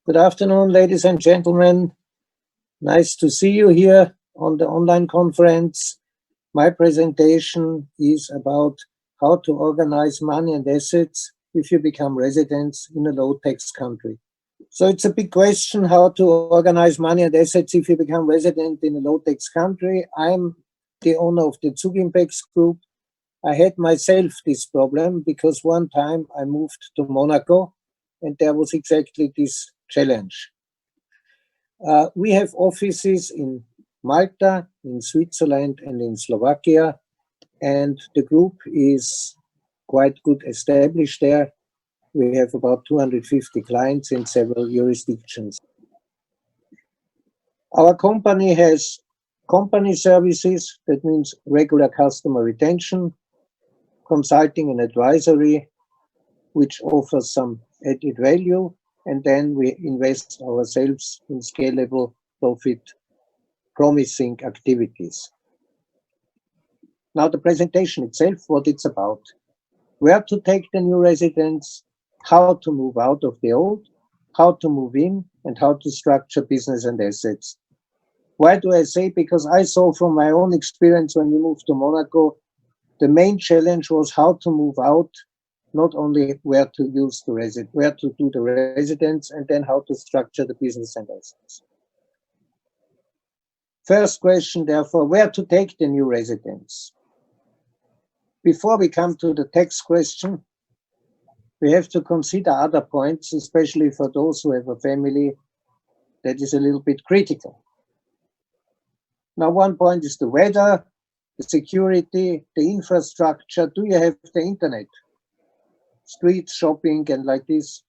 Good afternoon, ladies and gentlemen. Nice to see you here on the online conference. My presentation is about how to organize money and assets if you become residents in a low-tax country. So it's a big question how to organize money and assets if you become resident in a low-tax country. I'm the owner of the Zugimpex group. I had myself this problem because one time I moved to Monaco and there was exactly this challenge. We have offices in Malta, in Switzerland, and in Slovakia, and the group is quite good established there. We have about 250 clients in several jurisdictions. Our company has company services, that means regular customer retention, consulting and advisory, which offers some added value, and then we invest ourselves in scalable, profit promising activities. Now the presentation itself, what it's about. Where to take the new residents, how to move out of the old, how to move in, and how to structure business and assets. Why do I say? Because I saw from my own experience when we moved to Monaco, the main challenge was how to move out, not only where to use the where to do the residence, and then how to structure the business and assets. First question, therefore, where to take the new residents? Before we come to the tax question, we have to consider other points, especially for those who have a family that is a little bit critical. Now, one point is the weather, the security, the infrastructure. Do you have the internet? Streets, shopping, and like this.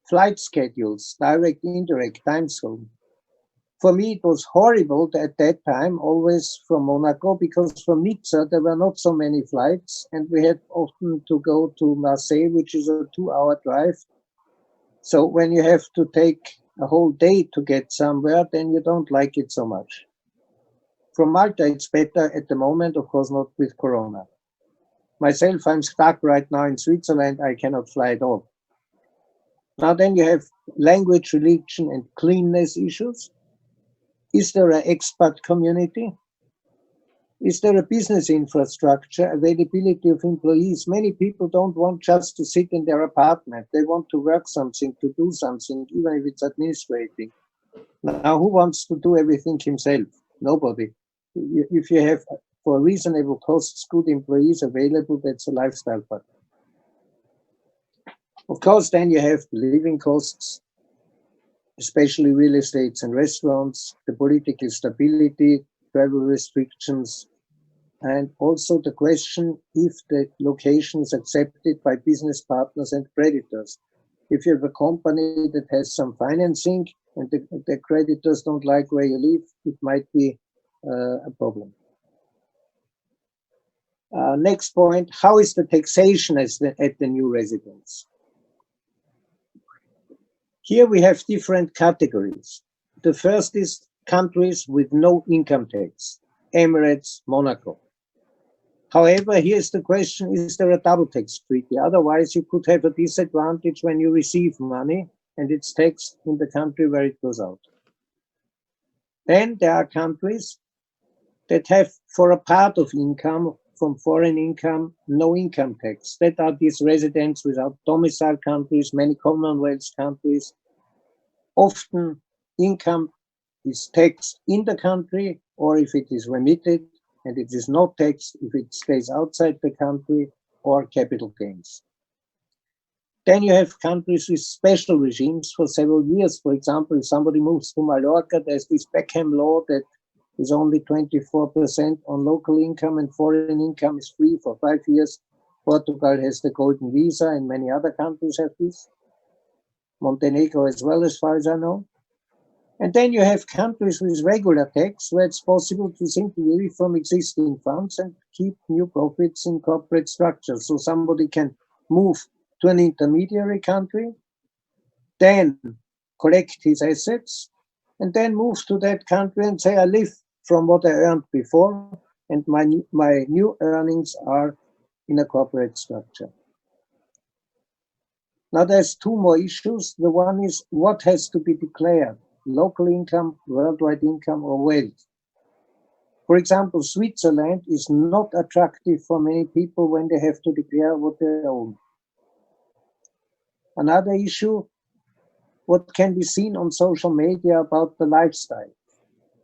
Flight schedules, direct, indirect, time zone. For me, it was horrible at that time, always from Monaco, because from Nizza, there were not so many flights, and we had often to go to Marseille, which is a 2-hour drive. So when you have to take a whole day to get somewhere, then you don't like it so much. From Malta, it's better at the moment, of course, not with Corona. Myself, I'm stuck right now in Switzerland. I cannot fly at all. Now then you have language, religion, and cleanness issues. Is there an expat community? Is there a business infrastructure, availability of employees? Many people don't want just to sit in their apartment. They want to work something, to do something, even if it's administrating. Now, who wants to do everything himself? Nobody. If you have, for reasonable costs, good employees available, that's a lifestyle part. Of course, then you have the living costs, especially real estates and restaurants, the political stability, travel restrictions, and also the question if the location is accepted by business partners and creditors. If you have a company that has some financing and the creditors don't like where you live, it might be a problem. Next point, how is the taxation at the new residence? Here we have different categories. The first is countries with no income tax, Emirates, Monaco. However, here's the question, is there a double tax treaty? Otherwise, you could have a disadvantage when you receive money and it's taxed in the country where it goes out. Then there are countries that have, for a part of income, from foreign income, no income tax. That are these residents without domicile countries, many Commonwealth countries. Often income is taxed in the country, or if it is remitted, and it is not taxed if it stays outside the country, or capital gains. Then you have countries with special regimes for several years. For example, if somebody moves to Mallorca, there's this Beckham law that is only 24% on local income and foreign income is free for 5 years. Portugal has the golden visa and many other countries have this. Montenegro as well, as far as I know. And then you have countries with regular tax where it's possible to simply live from existing funds and keep new profits in corporate structures. So somebody can move to an intermediary country, then collect his assets, and then move to that country and say, I live from what I earned before, and my new earnings are in a corporate structure. Now there's two more issues. The one is what has to be declared, local income, worldwide income, or wealth. For example, Switzerland is not attractive for many people when they have to declare what they own. Another issue, what can be seen on social media about the lifestyle.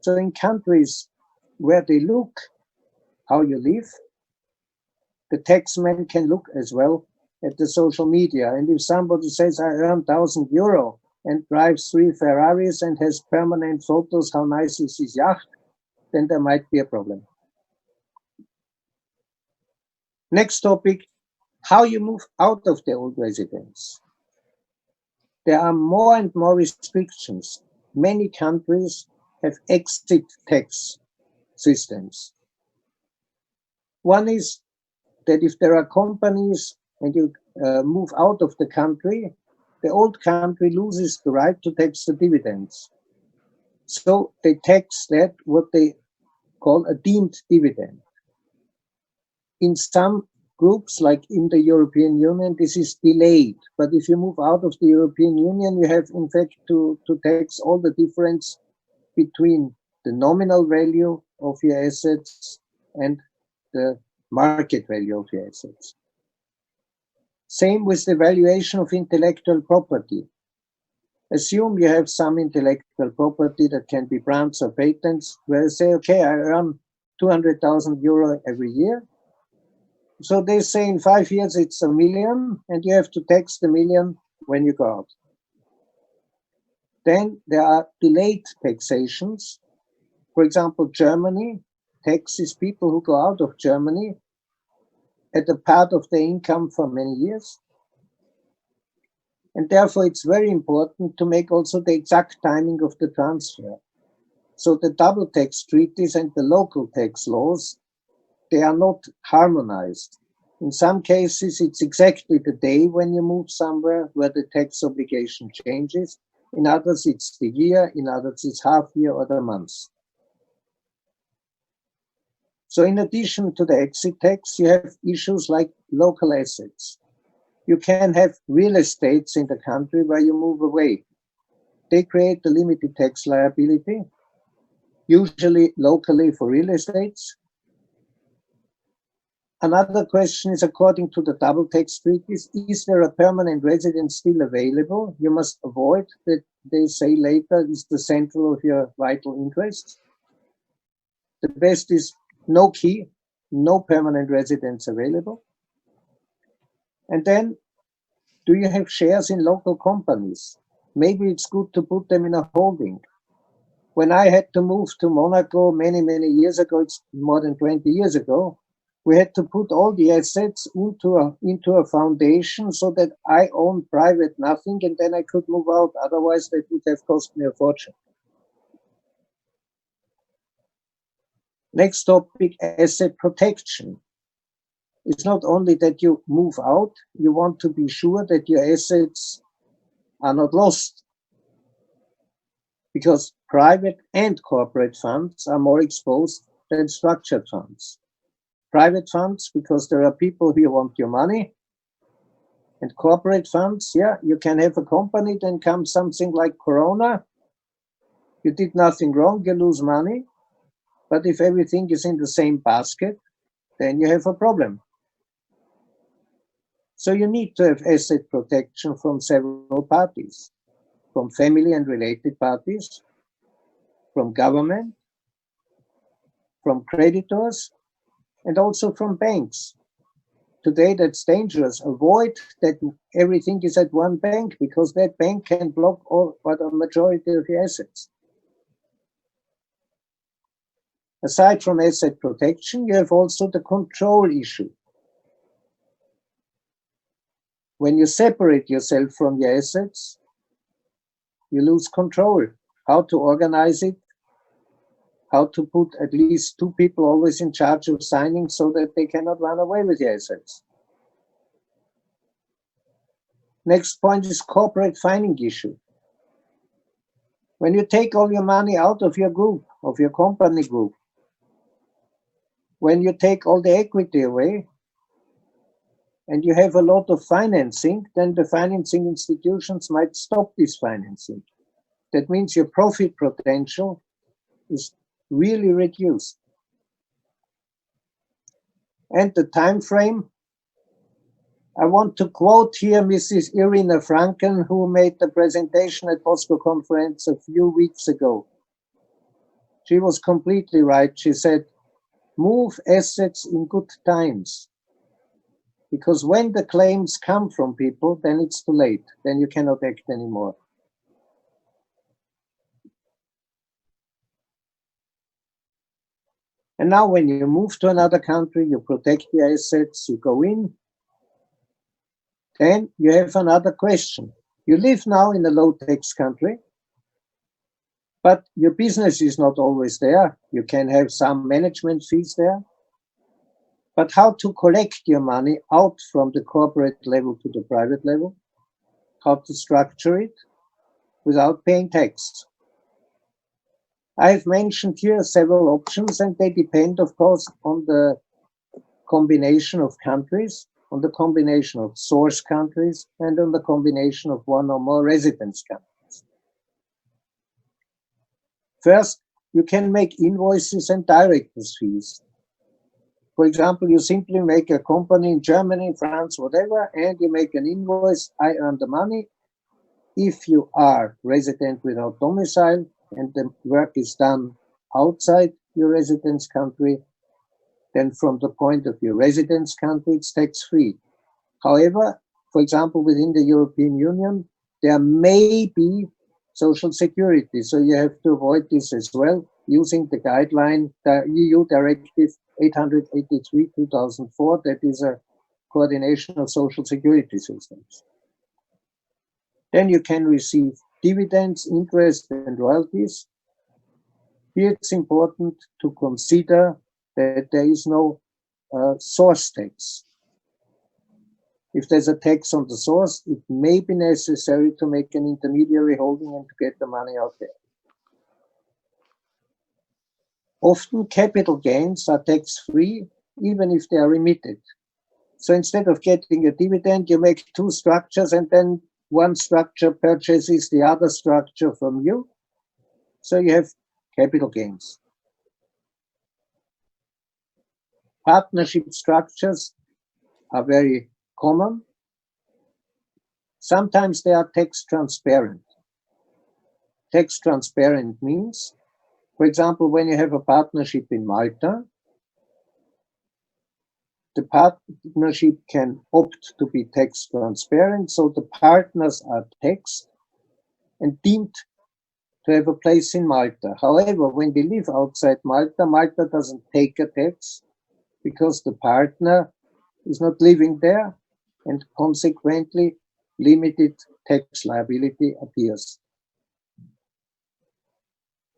So in countries where they look how you live, the taxman can look as well at the social media. And if somebody says, I earn €1,000 and drives 3 Ferraris and has permanent photos, how nice is his yacht, then there might be a problem. Next topic, how you move out of the old residence. There are more and more restrictions. Many countries have exit tax systems. One is that if there are companies and you move out of the country, the old country loses the right to tax the dividends. So they tax that, what they call a deemed dividend. In some groups, like in the European Union, this is delayed. But if you move out of the European Union, you have in fact to tax all the difference between the nominal value of your assets and the market value of your assets. Same with the valuation of intellectual property. Assume you have some intellectual property that can be brands or patents, where you say, okay, I earn €200,000 every year. So they say in 5 years it's $1 million, and you have to tax the $1 million when you go out. Then there are delayed taxations. For example, Germany taxes people who go out of Germany at a part of their income for many years. And therefore, it's very important to make also the exact timing of the transfer. So the double tax treaties and the local tax laws, they are not harmonized. In some cases, it's exactly the day when you move somewhere where the tax obligation changes. In others, it's the year. In others, it's half year or the months. So in addition to the exit tax, you have issues like local assets. You can have real estates in the country where you move away. They create a limited tax liability, usually locally for real estates. Another question is, according to the double tax treaties, is there a permanent residence still available? You must avoid that they say later is the central of your vital interests. The best is no key, no permanent residence available. And then, do you have shares in local companies? Maybe it's good to put them in a holding. When I had to move to Monaco many, many years ago, it's more than 20 years ago, we had to put all the assets into a foundation so that I own private nothing, and then I could move out. Otherwise, that would have cost me a fortune. Next topic, asset protection. It's not only that you move out, you want to be sure that your assets are not lost, because private and corporate funds are more exposed than structured funds. Private funds, because there are people who want your money, and corporate funds, yeah, you can have a company, then comes something like Corona, you did nothing wrong, you lose money, but if everything is in the same basket, then you have a problem. So you need to have asset protection from several parties, from family and related parties, from government, from creditors, and also from banks. Today, that's dangerous. Avoid that everything is at one bank, because that bank can block all but a majority of your assets. Aside from asset protection, you have also the control issue. When you separate yourself from your assets, you lose control. How to organize it, how to put at least 2 people always in charge of signing so that they cannot run away with your assets. Next point is corporate fining issue. When you take all your money out of your group, of your company group, when you take all the equity away, and you have a lot of financing, then the financing institutions might stop this financing. That means your profit potential is really reduced. And the time frame, I want to quote here Mrs. Irina Franken, who made the presentation at Bosco Conference a few weeks ago. She was completely right. She said, move assets in good times. Because when the claims come from people, then it's too late. Then you cannot act anymore. And now when you move to another country, you protect the assets, you go in, then you have another question. You live now in a low-tax country, but your business is not always there. You can have some management fees there. But how to collect your money out from the corporate level to the private level? How to structure it without paying tax? I've mentioned here several options, and they depend, of course, on the combination of countries, on the combination of source countries, and on the combination of one or more residence countries. First, you can make invoices and directors' fees. For example, you simply make a company in Germany, France, whatever, and you make an invoice. I earn the money. If you are resident without domicile and the work is done outside your residence country, then from the point of your residence country, it's tax-free. However, for example, within the European Union, there may be social security. So you have to avoid this as well, using the guideline, the EU Directive 883/2004, that is a coordination of social security systems. Then you can receive dividends, interest, and royalties. Here it's important to consider that there is no source tax. If there's a tax on the source, it may be necessary to make an intermediary holding and to get the money out there. Often capital gains are tax-free, even if they are remitted. So instead of getting a dividend, you make two structures, and then one structure purchases the other structure from you. So you have capital gains. Partnership structures are very common. Sometimes they are tax transparent. Tax transparent means, for example, when you have a partnership in Malta, the partnership can opt to be tax transparent, so the partners are taxed and deemed to have a place in Malta. However, when they live outside Malta, Malta doesn't take a tax because the partner is not living there, and consequently limited tax liability appears.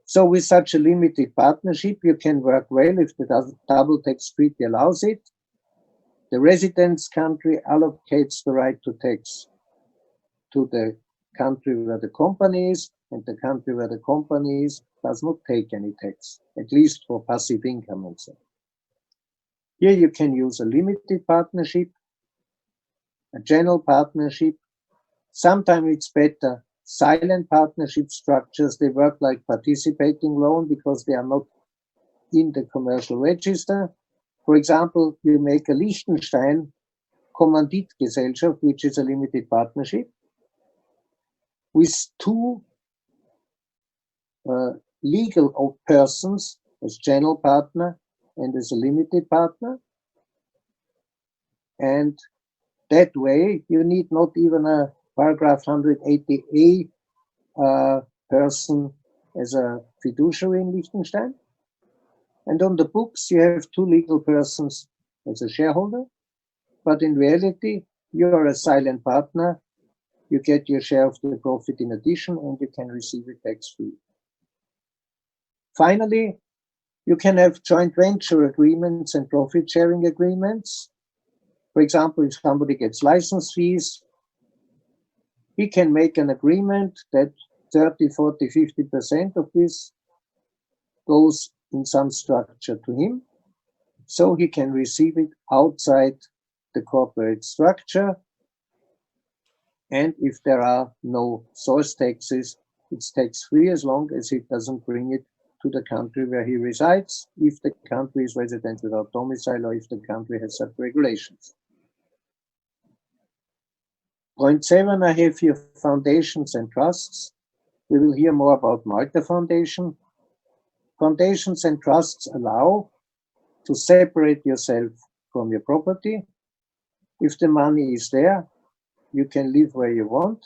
So with such a limited partnership, you can work well if the double tax treaty allows it. The residence country allocates the right to tax to the country where the company is, and the country where the company is does not take any tax, at least for passive income and so on. Here you can use a limited partnership, a general partnership. Sometimes it's better silent partnership structures. They work like participating loan because they are not in the commercial register. For example, you make a Liechtenstein Kommanditgesellschaft, which is a limited partnership, with two legal persons as general partner and as a limited partner. And that way, you need not even a paragraph 180A person as a fiduciary in Liechtenstein. And on the books, you have two legal persons as a shareholder. But in reality, you are a silent partner. You get your share of the profit in addition, and you can receive it tax-free. Finally, you can have joint venture agreements and profit-sharing agreements. For example, if somebody gets license fees, he can make an agreement that 30, 40, 50% of this goes in some structure to him, so he can receive it outside the corporate structure, and if there are no source taxes, it's tax-free as long as it doesn't bring it to the country where he resides, if the country is resident without domicile or if the country has such regulations. Point 7, I have here foundations and trusts. We will hear more about Malta Foundation. Foundations and trusts allow to separate yourself from your property. If the money is there, you can live where you want.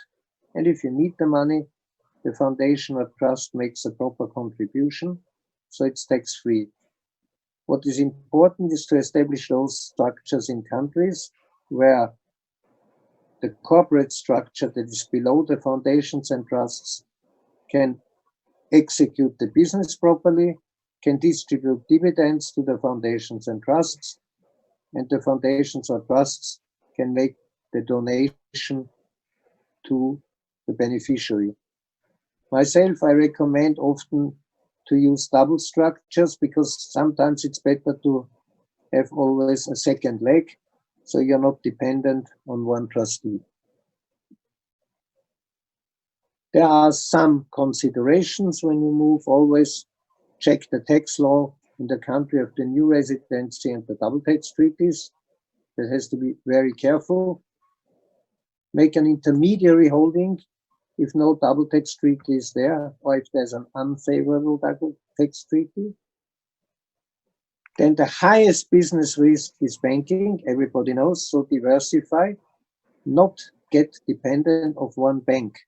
And if you need the money, the foundation or trust makes a proper contribution, so it's tax-free. What is important is to establish those structures in countries where the corporate structure that is below the foundations and trusts can execute the business properly, can distribute dividends to the foundations and trusts, and the foundations or trusts can make the donation to the beneficiary. Myself, I recommend often to use double structures because sometimes it's better to have always a second leg, so you're not dependent on one trustee. There are some considerations when you move. Always check the tax law in the country of the new residency and the double tax treaties. That has to be very careful. Make an intermediary holding if no double tax treaty is there, or if there's an unfavorable double tax treaty. Then the highest business risk is banking, everybody knows, so diversify, not get dependent of one bank.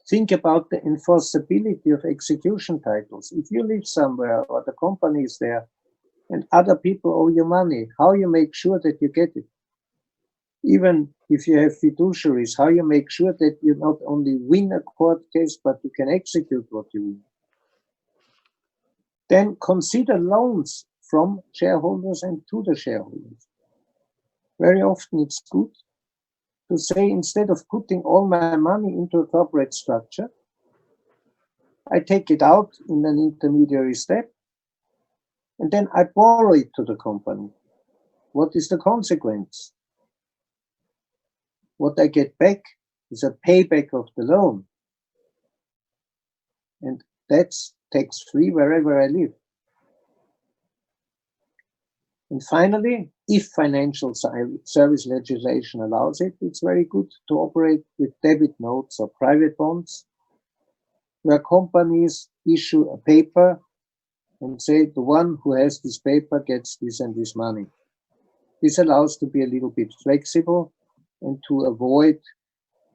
Think about the enforceability of execution titles. If you live somewhere or the company is there and other people owe you money, how you make sure that you get it? Even if you have fiduciaries, how you make sure that you not only win a court case, but you can execute what you win. Then consider loans from shareholders and to the shareholders. Very often it's good to say, instead of putting all my money into a corporate structure, I take it out in an intermediary step, and then I borrow it to the company. What is the consequence? What I get back is a payback of the loan. And that's tax-free wherever I live. And finally, if financial service legislation allows it, it's very good to operate with debit notes or private bonds, where companies issue a paper and say the one who has this paper gets this and this money. This allows to be a little bit flexible and to avoid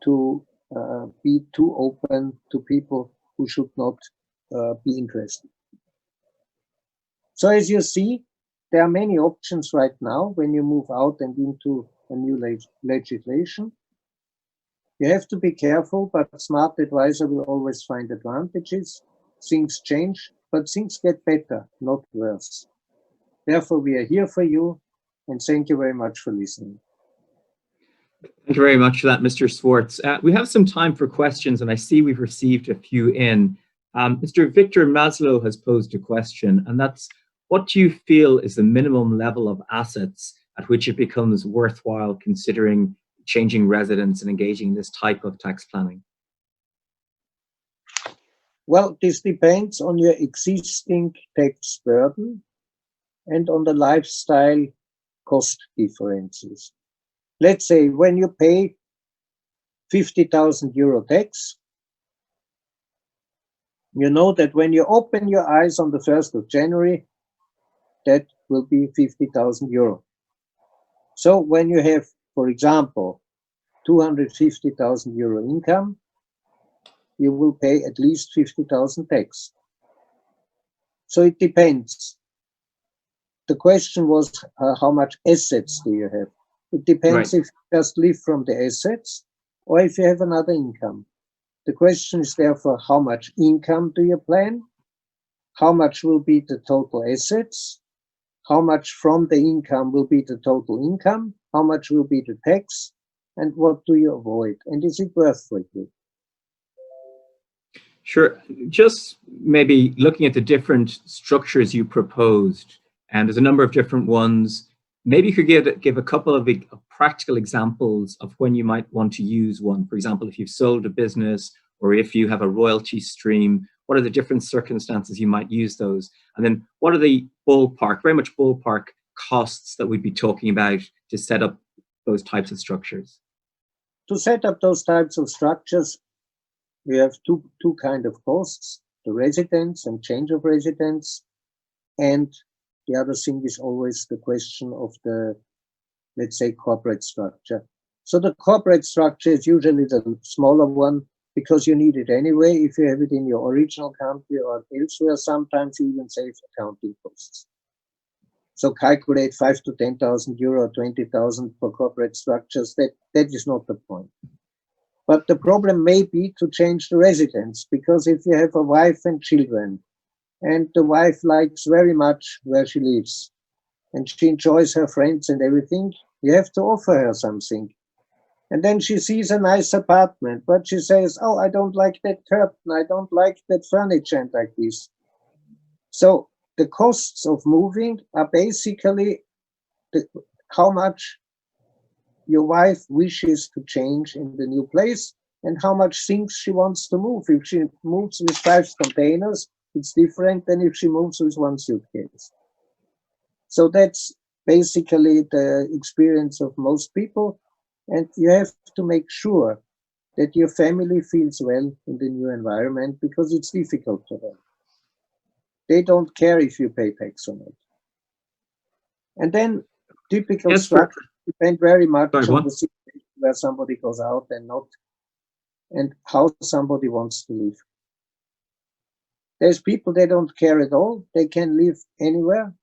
to be too open to people who should not be interested. So as you see, there are many options right now when you move out and into a new legislation. You have to be careful, but a smart advisor will always find advantages. Things change, but things get better, not worse. Therefore, we are here for you, and thank you very much for listening. Thank you very much for that, Mr. Schwarz. We have some time for questions, and I see we've received a few in. Mr. Victor Maslow has posed a question, and that's, what do you feel is the minimum level of assets at which it becomes worthwhile considering changing residence and engaging in this type of tax planning? Well, this depends on your existing tax burden and on the lifestyle cost differences. Let's say when you pay 50,000 euro tax, you know that when you open your eyes on the 1st of January, that will be 50,000 euro. So when you have, for example, 250,000 euro income, you will pay at least 50,000 tax. So it depends. The question was, how much assets do you have? It depends if you just live from the assets or if you have another income. The question is therefore, how much income do you plan? How much will be the total assets? How much from the income will be the total income? How much will be the tax? And what do you avoid? And is it worth for you? Sure. Just maybe looking at the different structures you proposed, and there's a number of different ones. maybe you could give a couple of practical examples of when you might want to use one. For example, if you've sold a business or if you have a royalty stream, what are the different circumstances you might use those? And then what are the ballpark, very much ballpark costs that we'd be talking about to set up those types of structures? To set up those types of structures, we have two kind of costs, the residence and change of residence. And the other thing is always the question of the, let's say, corporate structure. So the corporate structure is usually the smaller one because you need it anyway. If you have it in your original country or elsewhere, sometimes you even save accounting costs. So calculate 5 to 10,000 euro, 20,000 for corporate structures. That is not the point. But the problem may be to change the residence, because if you have a wife and children, and the wife likes very much where she lives, and she enjoys her friends and everything, you have to offer her something. And then she sees a nice apartment, but she says, oh, I don't like that curtain, I don't like that furniture and like this. So the costs of moving are basically how much your wife wishes to change in the new place and how much things she wants to move. If she moves with 5 containers, it's different than if she moves with 1 suitcase. So that's basically the experience of most people. And you have to make sure that your family feels well in the new environment, because it's difficult for them. They don't care if you pay tax on it. And then typical structure depend very much on the situation where somebody goes out and not, and how somebody wants to live. There's people, they don't care at all. They can live anywhere.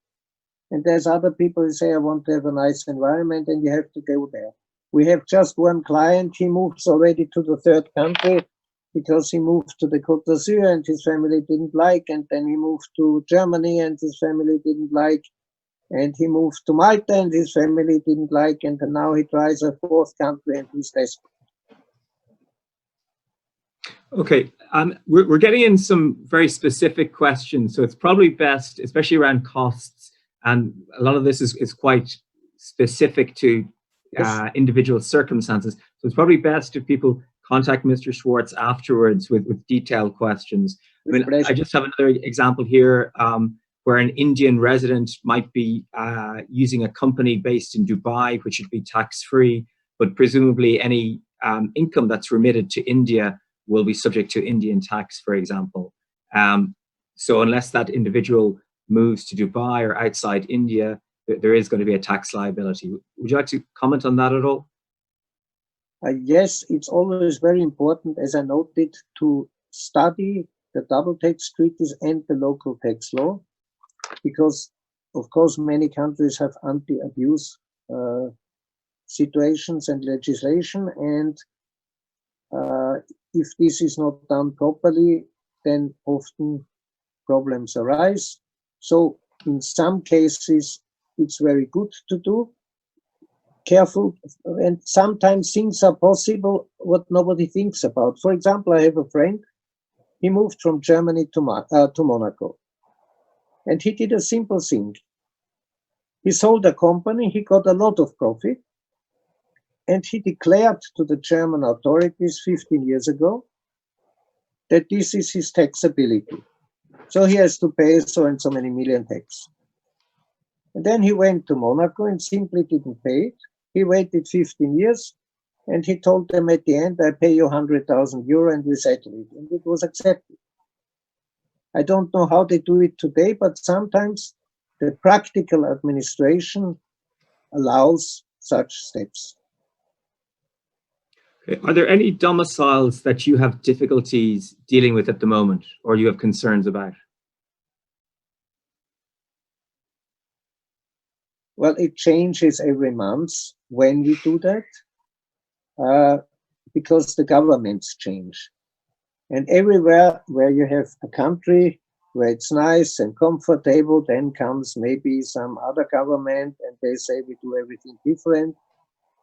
And there's other people who say, I want to have a nice environment, and you have to go there. We have just one client, he moves already to the 3rd country because he moved to the Côte d'Azur and his family didn't like, and then he moved to Germany and his family didn't like, and he moved to Malta and his family didn't like, and now he tries a 4th country and he's desperate. Okay, we're getting in some very specific questions, so it's probably best, especially around costs, and a lot of this is quite specific to individual circumstances. So it's probably best if people contact Mr. Schwarz afterwards with detailed questions. I mean, I just have another example here where an Indian resident might be using a company based in Dubai, which should be tax-free, but presumably any income that's remitted to India will be subject to Indian tax, for example. So unless that individual moves to Dubai or outside India, there is going to be a tax liability. Would you like to comment on that at all? Yes, it's always very important, as I noted, to study the double tax treaties and the local tax law, because, of course, many countries have anti-abuse situations and legislation, and if this is not done properly, then often problems arise. So in some cases, it's very good to do. Careful, and sometimes things are possible what nobody thinks about. For example, I have a friend, he moved from Germany to Monaco, and he did a simple thing. He sold a company, he got a lot of profit, and he declared to the German authorities 15 years ago that this is his taxability. So he has to pay so and so many million tax. And then he went to Monaco and simply didn't pay it. He waited 15 years and he told them at the end, I pay you 100,000 euro and we settle it. And it was accepted. I don't know how they do it today, but sometimes the practical administration allows such steps. Are there any domiciles that you have difficulties dealing with at the moment, or you have concerns about? Well, it changes every month when we do that, because the governments change. And everywhere where you have a country where it's nice and comfortable, then comes maybe some other government and they say we do everything different.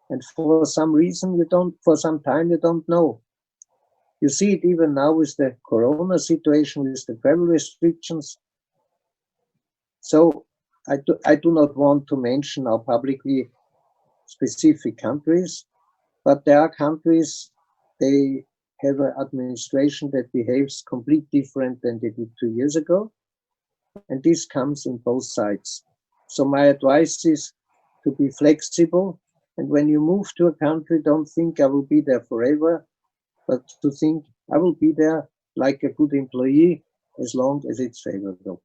And for some reason, for some time, you don't know. You see it even now with the Corona situation, with the travel restrictions. So I do not want to mention now publicly specific countries, but there are countries, they have an administration that behaves completely different than they did 2 years ago. And this comes in both sides. So my advice is to be flexible. And when you move to a country, don't think I will be there forever, but to think I will be there like a good employee as long as it's favorable.